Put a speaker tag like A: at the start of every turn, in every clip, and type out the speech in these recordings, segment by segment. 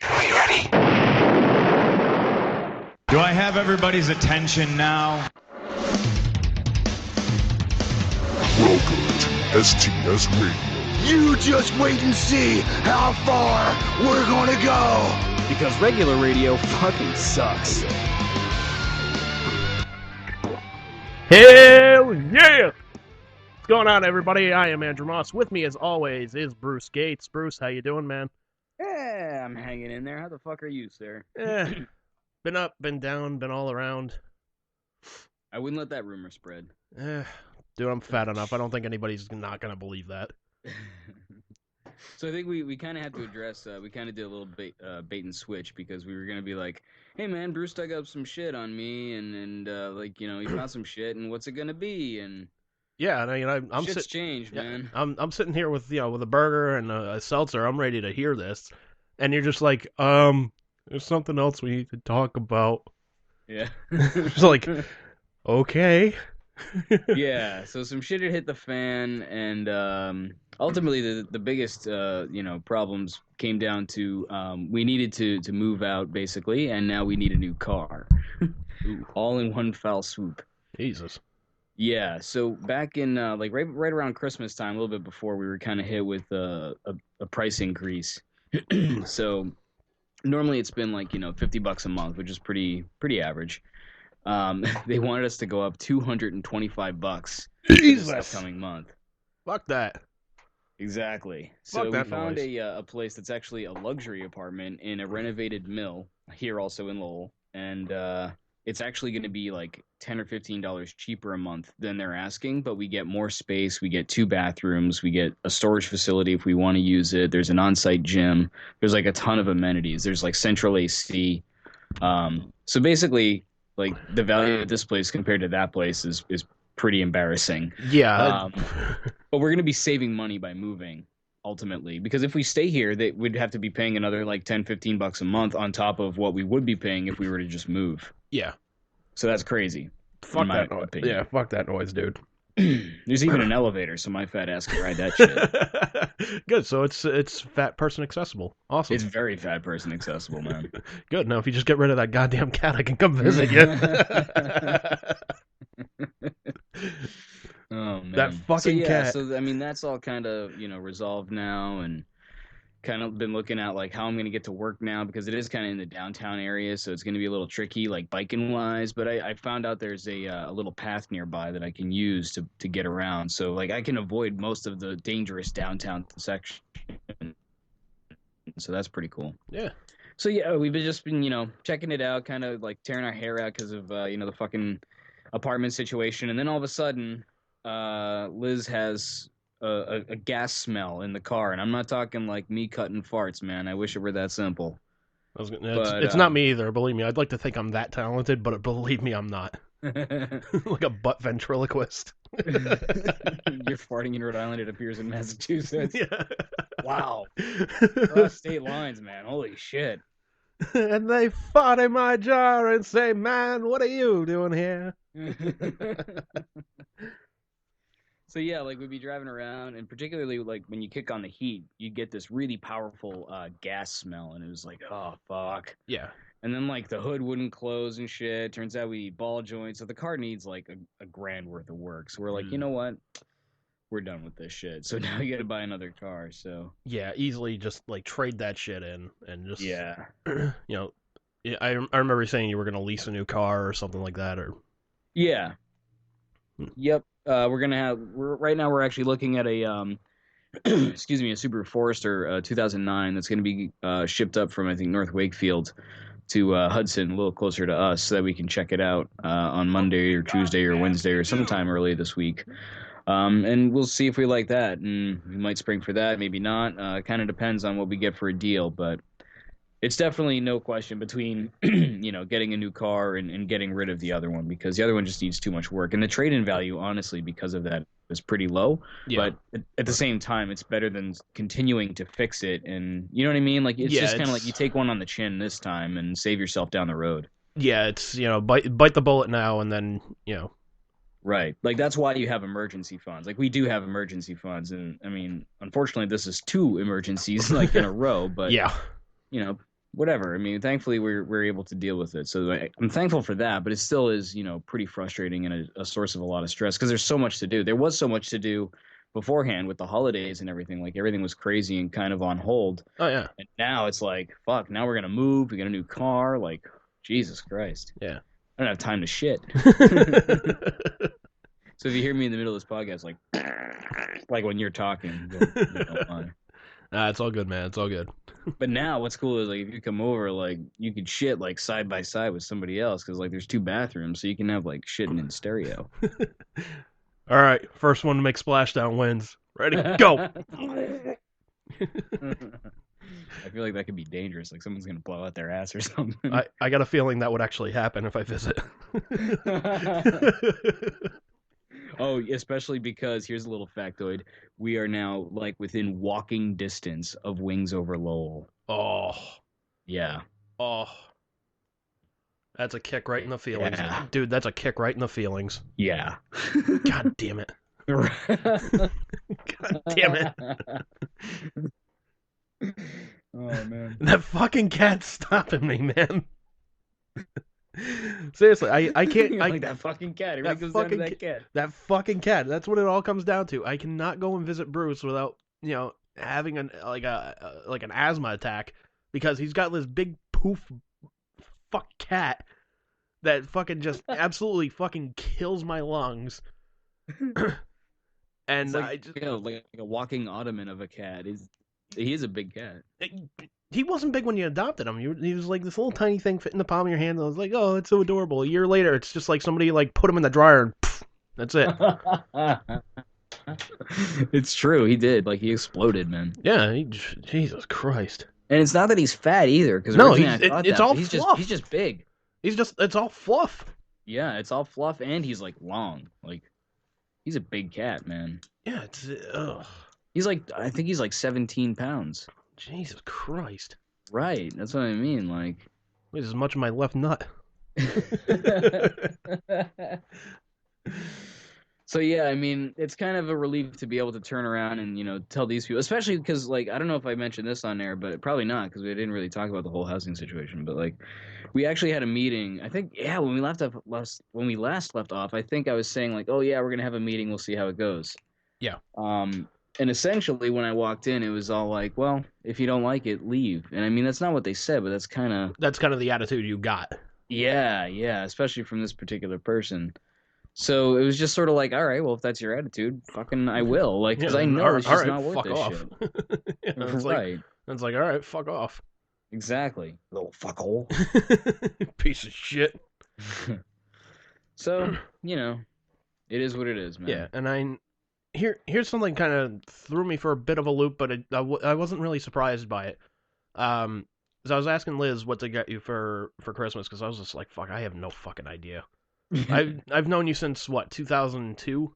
A: Are you ready?
B: Do I have everybody's attention now?
C: Welcome to STS Radio.
A: You just wait and see how far we're gonna go.
D: Because regular radio fucking sucks.
E: Hell yeah! What's going on, everybody? I am Andrew Moss. With me, as always, is Bruce Gates. Bruce, how you doing, man?
D: Yeah, I'm hanging in there. How the fuck are you, sir?
E: Been up, been down, been all around.
D: I wouldn't let that rumor spread.
E: Dude, I'm fat enough. I don't think anybody's not gonna believe that.
D: So I think we kind of have to address, we kind of did a little bait and switch, because we were going to be like, hey man, Bruce dug up some shit on me, and like, you know, he found some shit, and what's it going to be? And
E: yeah, and I'm
D: shit's changed, man.
E: I'm sitting here with, you know, with a burger and a seltzer. I'm ready to hear this, and you're just like, there's something else we need to talk about.
D: Yeah.
E: It's like, okay.
D: Yeah, so some shit had hit the fan, and ultimately the biggest problems came down to we needed to move out, basically, and now we need a new car. All in one foul swoop.
E: Jesus.
D: Yeah, so back in like right around Christmas time, a little bit before, we were kind of hit with a price increase. So normally it's been like, you know, $50 a month, which is pretty average. They wanted us to go up $225
E: Jesus.
D: this upcoming month.
E: Fuck that.
D: Exactly.
E: Fuck
D: So we
E: that
D: found
E: noise.
D: a place that's actually a luxury apartment in a renovated mill here, also in Lowell, and it's actually going to be like $10 or $15 cheaper a month than they're asking, but we get more space. We get 2 bathrooms. We get a storage facility if we want to use it. There's an on-site gym. There's like a ton of amenities. There's like central AC. So basically, like, the value of this place compared to that place is pretty embarrassing.
E: Yeah.
D: But we're going to be saving money by moving, ultimately. Because if we stay here, we'd have to be paying another, like, $10-15 a month on top of what we would be paying if we were to just move.
E: Yeah.
D: So that's crazy.
E: Fuck that noise. Yeah, fuck that noise, dude.
D: There's even an elevator, so my fat ass can ride that shit.
E: Good, so it's fat person accessible. Awesome.
D: It's very fat person accessible, man.
E: Good. Now, if you just get rid of that goddamn cat, I can come visit you.
D: Oh man,
E: that fucking cat.
D: So I mean, that's all kind of, you know, resolved now, and kind of been looking at like how I'm gonna get to work now, because it is kind of in the downtown area, so it's gonna be a little tricky, like biking wise. But I found out there's a little path nearby that I can use to get around, so like I can avoid most of the dangerous downtown section. So that's pretty cool.
E: Yeah.
D: So yeah, we've just been, you know, checking it out, kind of like tearing our hair out because of you know, the fucking apartment situation, and then all of a sudden, Liz has a gas smell in the car, and I'm not talking like me cutting farts, man. I wish it were that simple.
E: It's not me either, believe me. I'd like to think I'm that talented, but believe me, I'm not. Like a butt ventriloquist.
D: You're farting in Rhode Island, it appears in Massachusetts.
E: Yeah.
D: Wow. Cross state lines, man. Holy shit.
E: And they fart in my jar and say, man, what are you doing here?
D: So yeah, like we'd be driving around, and particularly like when you kick on the heat, you get this really powerful gas smell, and it was like, oh fuck.
E: Yeah.
D: And then like the hood wouldn't close and shit. Turns out we need ball joints, so the car needs like a grand worth of work. So we're like, you know what? We're done with this shit. So now we got to buy another car. So
E: yeah, easily just like trade that shit in and just
D: yeah.
E: You know, I remember saying you were gonna lease a new car or something like that, or
D: yeah. Yep. Right now we're actually looking at a excuse me, a Subaru Forester 2009 that's going to be shipped up from, I think, North Wakefield to Hudson, a little closer to us, so that we can check it out on Monday or Tuesday or Wednesday or sometime early this week. And we'll see if we like that, and we might spring for that, maybe not. Kind of depends on what we get for a deal, but it's definitely no question between, you know, getting a new car and getting rid of the other one, because the other one just needs too much work. And the trade-in value, honestly, because of that, is pretty low.
E: Yeah.
D: But at the same time, it's better than continuing to fix it. And you know what I mean? Like, it's just kind of like you take one on the chin this time and save yourself down the road.
E: Yeah, it's, you know, bite the bullet now, and then, you know,
D: Right. Like, that's why you have emergency funds. Like, we do have emergency funds. And, I mean, unfortunately, this is 2 emergencies, like, in a row. But,
E: Yeah.
D: you know, whatever. I mean, thankfully, we're able to deal with it. So I'm thankful for that. But it still is, pretty frustrating and a source of a lot of stress because there's so much to do. There was so much to do beforehand with the holidays and everything. Like, everything was crazy and kind of on hold.
E: Oh, yeah.
D: And now it's like, fuck, now we're going to move. We get a new car. Like, Jesus Christ.
E: Yeah.
D: I don't have time to shit. So if you hear me in the middle of this podcast, like when you're talking, don't mind.
E: Nah, it's all good, man. It's all good.
D: But now what's cool is like if you come over, like you could shit like side by side with somebody else because like there's 2 bathrooms, so you can have like shitting in stereo.
E: All right, first one to make splashdown wins. Ready? Go.
D: I feel like that could be dangerous. Like someone's gonna blow out their ass or something.
E: I got a feeling that would actually happen if I visit.
D: Oh, especially because here's a little factoid: we are now like within walking distance of Wings Over Lowell.
E: Oh,
D: Yeah.
E: oh, that's a kick right in the feelings,
D: Yeah.
E: dude. That's a kick right in the feelings.
D: Yeah.
E: God damn it. God damn it.
D: Oh man.
E: That fucking cat's stopping me, man. Seriously, I can't.
D: Like that fucking cat. It really goes down to that cat.
E: That fucking cat. That's what it all comes down to. I cannot go and visit Bruce without, having an asthma attack because he's got this big poof fuck cat that fucking just absolutely fucking kills my lungs. And
D: It's like, like a walking ottoman of a cat. He is a big cat.
E: He wasn't big when you adopted him. He was like this little tiny thing fit in the palm of your hand. And I was like, oh, it's so adorable. A year later, it's just like somebody like put him in the dryer and poof, that's it.
D: It's true. He did. Like he exploded, man.
E: Yeah. Jesus Christ.
D: And it's not that he's fat either. Because
E: no,
D: it's
E: all
D: he's
E: fluff.
D: He's just big.
E: It's all fluff.
D: Yeah, it's all fluff, and he's like long. Like he's a big cat, man.
E: Yeah, it's
D: He's like, I think he's like 17 pounds.
E: Jesus Christ.
D: Right. That's what I mean. Like,
E: weighs as much as my left nut.
D: So yeah, I mean, it's kind of a relief to be able to turn around and tell these people, especially because like I don't know if I mentioned this on air, but probably not because we didn't really talk about the whole housing situation. But like, we actually had a meeting. I think when we last left off, I think I was saying like, oh yeah, we're gonna have a meeting. We'll see how it goes.
E: Yeah.
D: And essentially, when I walked in, it was all like, well, if you don't like it, leave. And I mean, that's not what they said, but that's kind of
E: the attitude you got.
D: Yeah, especially from this particular person. So it was just sort of like, all right, well, if that's your attitude, fucking I will. Like, because I know it's just not worth this shit. Right.
E: It's like, all right, fuck off.
D: Exactly. Little fuckhole.
E: Piece of shit.
D: So, it is what it is, man.
E: Yeah, and here's something kind of threw me for a bit of a loop, but I wasn't really surprised by it. So I was asking Liz what to get you for Christmas because I was just like, fuck, I have no fucking idea. I've known you since what, 2002?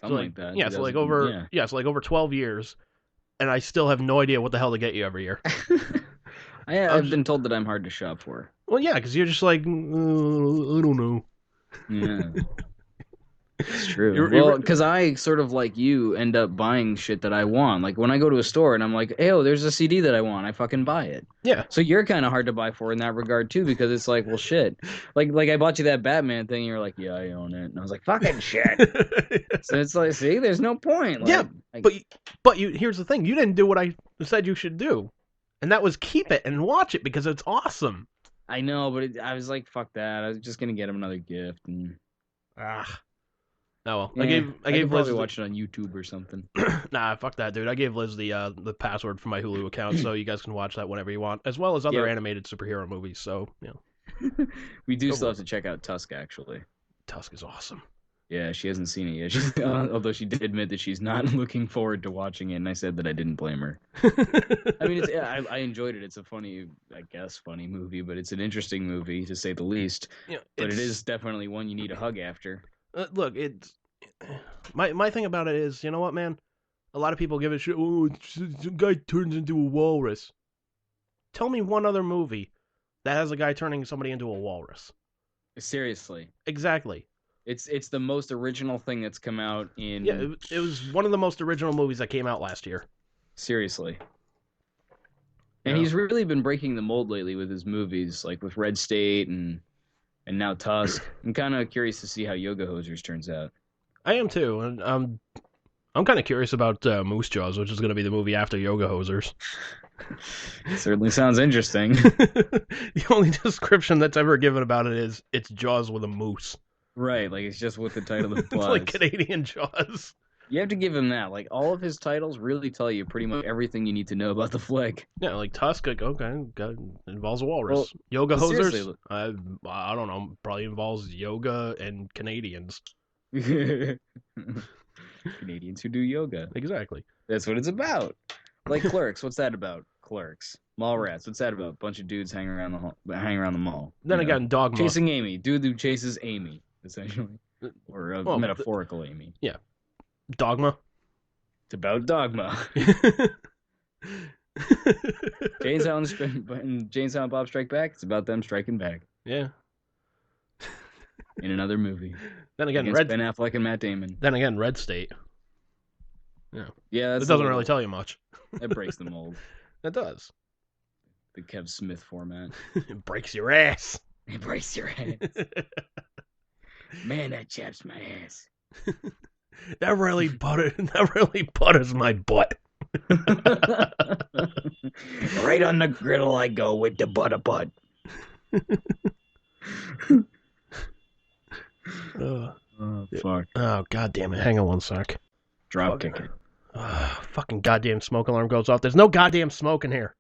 D: Something like that.
E: Yeah, so like over 12 years, and I still have no idea what the hell to get you every year.
D: I've been told that I'm hard to shop for.
E: Well, yeah, because you're just like, I don't know.
D: Yeah. It's true. Well, because I sort of like you end up buying shit that I want. Like when I go to a store and I'm like, hey, there's a CD that I want, I fucking buy it.
E: Yeah.
D: So you're kind of hard to buy for in that regard too, because it's like, well, shit. Like I bought you that Batman thing, and you're like, yeah, I own it, and I was like, fucking shit. So it's like, see, there's no point. Like,
E: yeah, but here's the thing, you didn't do what I said you should do, and that was keep it and watch it because it's awesome.
D: I know, but I was like, fuck that. I was just gonna get him another gift and.
E: Oh well,
D: yeah,
E: I gave
D: Liz
E: probably
D: watch it on YouTube or something.
E: Nah, fuck that, dude. I gave Liz the password for my Hulu account, so you guys can watch that whenever you want, as well as other animated superhero movies. So
D: we do still have to check out Tusk. Actually,
E: Tusk is awesome.
D: Yeah, she hasn't seen it yet. Although she did admit that she's not looking forward to watching it, and I said that I didn't blame her. I mean, I enjoyed it. It's a funny movie, but it's an interesting movie to say the least. Yeah, but it is definitely one you need a hug after.
E: Look, my thing about it is, you know what, man? A lot of people give it shit. Oh, the guy turns into a walrus. Tell me one other movie that has a guy turning somebody into a walrus.
D: Seriously.
E: Exactly.
D: It's the most original thing that's come out in...
E: Yeah, it was one of the most original movies that came out last year.
D: Seriously. And
E: Yeah.
D: he's really been breaking the mold lately with his movies, like with Red State and now Tusk. I'm kind of curious to see how Yoga Hosers turns out.
E: I am too, and I'm kind of curious about Moose Jaws, which is going to be the movie after Yoga Hosers.
D: Certainly sounds interesting.
E: The only description that's ever given about it is it's Jaws with a moose.
D: Right, like it's just what the title
E: It's
D: implies.
E: like Canadian Jaws.
D: You have to give him that. Like, all of his titles really tell you pretty much everything you need to know about the flick.
E: Yeah, like Tusk, like, okay, involves a walrus.
D: Well,
E: Yoga
D: but
E: Hosers,
D: seriously,
E: I don't know, probably involves yoga and Canadians.
D: Canadians who do yoga.
E: Exactly.
D: That's what it's about. Like Clerks, what's that about? Clerks. Mallrats, what's that about? Bunch of dudes hanging around the mall.
E: Then
D: You know?
E: again, Dogma.
D: Chasing Amy. Dude who chases Amy, essentially. Or a
E: Well,
D: metaphorical Amy.
E: Yeah. Dogma.
D: It's about Dogma. Jane Silent Bob Strike Back, it's about them striking back.
E: Yeah.
D: In another movie.
E: Then again,
D: Against Ben Affleck and Matt Damon.
E: Then again, Red State. Yeah.
D: Yeah, that's
E: It doesn't really tell you much.
D: That breaks the mold.
E: It does.
D: The Kev Smith format.
E: It breaks your ass.
D: It breaks your ass. Man, that chaps my ass.
E: That really butters my butt.
D: Right on the griddle I go with the butter butt. Oh, fuck.
E: Oh, god damn it. Hang on one sec.
D: Drop kick it.
E: Fucking goddamn smoke alarm goes off. There's no goddamn smoke in here.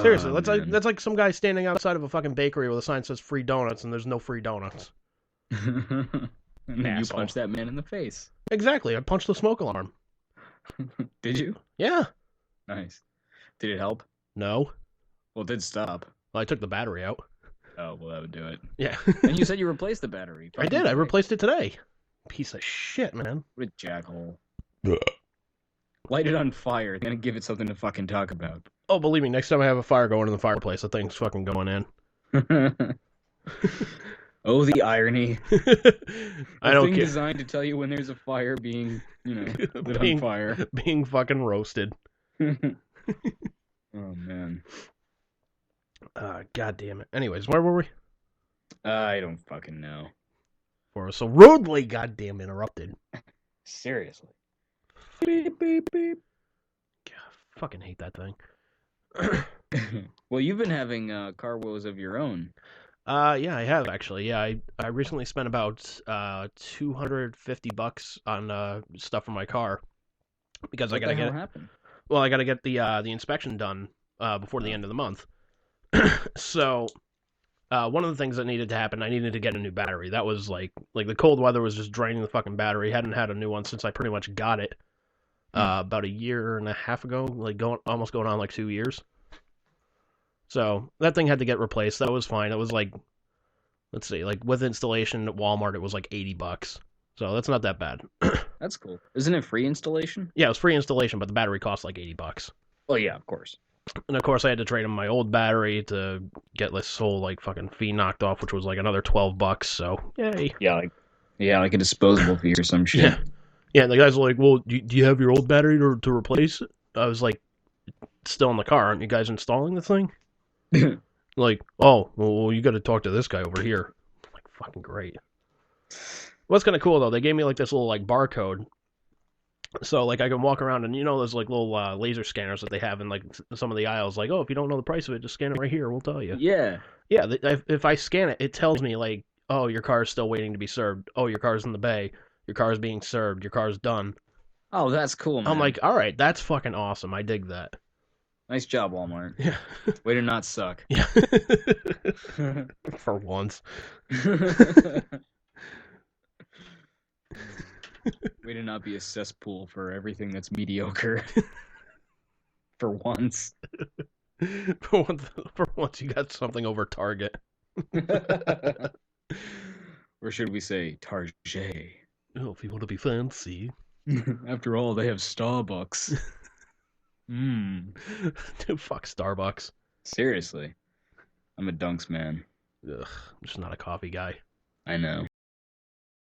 E: Seriously, that's like some guy standing outside of a fucking bakery with a sign that says free donuts and there's no free donuts.
D: And you punch that man in the face.
E: Exactly. I punched the smoke alarm.
D: Did you?
E: Yeah.
D: Nice. Did it help?
E: No.
D: Well, it did stop.
E: Well, I took the battery out.
D: Oh, well, that would do it.
E: Yeah.
D: And you said you replaced the battery.
E: I did. I replaced it today. Piece of shit, man.
D: What a jackhole. Light it on fire. They're gonna give it something to fucking talk about.
E: Oh, believe me, next time I have a fire going in the fireplace, the thing's fucking going in.
D: Oh, the irony.
E: I don't care.
D: Designed to tell you when there's a fire being, lit on fire.
E: Being fucking roasted.
D: Oh, man.
E: God damn it. Anyways, where were we?
D: I don't fucking know.
E: We're so rudely goddamn interrupted.
D: Seriously.
E: Beep, beep, beep. God, I fucking hate that thing.
D: Well, you've been having car woes of your own.
E: Yeah, I have actually. Yeah, I recently spent about $250 on stuff for my car because I gotta get. Well, I gotta get the inspection done before the end of the month. So, one of the things that needed to happen, I needed to get a new battery. That was like the cold weather was just draining the fucking battery. Hadn't had a new one since I pretty much got it about a year and a half ago, almost going on like 2 years. So that thing had to get replaced. That was fine. It was like, let's see, like with installation at Walmart, it was like $80. So that's not that bad.
D: That's cool. Isn't it free installation?
E: Yeah, it was free installation, but the battery cost like $80.
D: Well, yeah, of course.
E: And of course, I had to trade in my old battery to get this whole like fucking fee knocked off, which was like another $12. So yay.
D: Yeah, like a disposable fee or some shit.
E: Yeah. Yeah, and the guys were like, well, do you have your old battery to replace it? I was like, it's still in the car. Aren't you guys installing the thing? Like, oh, well, you got to talk to this guy over here. I'm like, fucking great. What's kind of cool, though, they gave me like this little like barcode. So, like, I can walk around and, those like little laser scanners that they have in like some of the aisles. Like, oh, if you don't know the price of it, just scan it right here. We'll tell you.
D: Yeah.
E: Yeah, if I scan it, it tells me like, oh, your car is still waiting to be served. Oh, your car's in the bay. Your car's being served. Your car's done.
D: Oh, that's cool, man.
E: I'm like, all right, that's fucking awesome. I dig that.
D: Nice job, Walmart.
E: Yeah.
D: Way to not suck.
E: Yeah. For once.
D: Way to not be a cesspool for everything that's mediocre. For once.
E: For once you got something over Target.
D: Or should we say Target?
E: Oh, if you want to be fancy.
D: After all, they have Starbucks.
E: Dude, fuck Starbucks.
D: Seriously. I'm a Dunks man.
E: I'm just not a coffee guy.
D: I know.